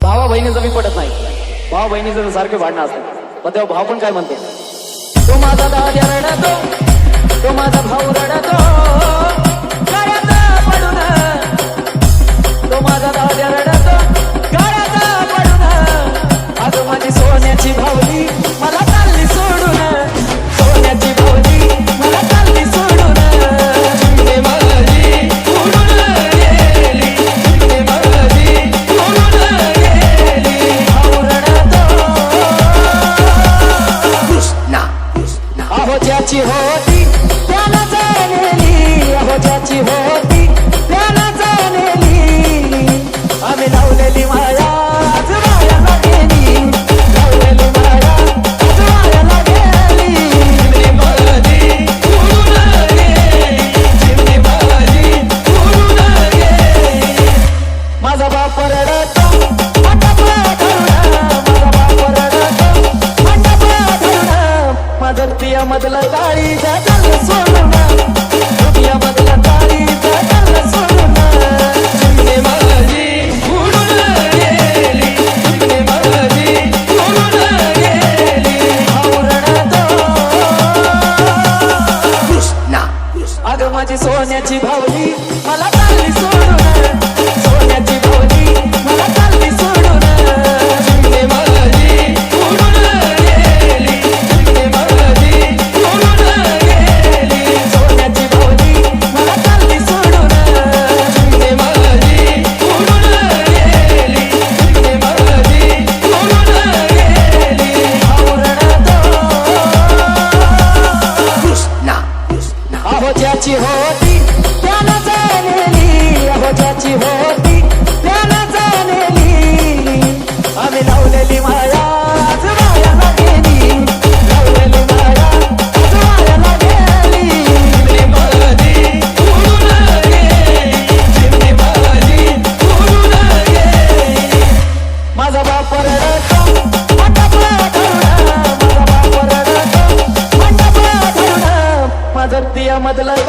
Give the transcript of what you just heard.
भावा बहिणीचं मी पटत नाही. भावा बहिणीचं सारखे भांडणं असतात, पण तेव्हा भाव पण काय म्हणते, तो माझा दाद्या रडतो, तो माझा भाऊ रडतो गाड्यात पडून, तो माझा दाद्या रडतो गाड्यात पडून. आज माझी सोन्याची भावली मला चालली सोडून, सोन्याची भावली मला चालली सोडून. चिमणे माझी उडून गेली, चिमणे माझी उडून गेली. भाऊ रडतो कृष्णा, अहो ज्याची होती त्याला जाणली, अहो ज्याची होती त्याला जाणली. आम्ही लावलेली माया आज वायाला गेली, लावलेली माया आज वायाला गेली. चिमणी माझी उडून गेली, चिमणी माझी उडून गेली. माझा बाप रडतो मंडप धरून, माझा बाप रडतो मंडप धरून. माझं प्रिय मधलं काळी जगल सोडून, प्रिय मधलं काळी जगल सोडून. चिमणी माझी उडून गेली, चिमणी माझी उडून गेली. भाऊ रडतो कृष्णा, अगं माझी सोन्याची भावली मला चालली सोडून, सोन्याची भावली मला चालली सोडून. चिमणी माझी उडून गेली, चिमणी माझी उडून गेली. सोन्याची भावली मला चालली सोडून, चिमणी माझी उडून गेली, चिमणी माझी उडून गेली. भाऊ रडतो कृष्णा, अहो ज्याची होती त्याला जाणली, अहो ज्याची होती त्याला जाणली. आम्ही लावलेली माया आज वायाला गेली, लावलेली माया आज वायाला गेली. चिमणी माझी उडून गेली, चिमणी माझी उडून गेली. माझा बाप रडतो मंडप धरून, माझा बाप रडतो मंडप धरून. माझं प्रिय मधलं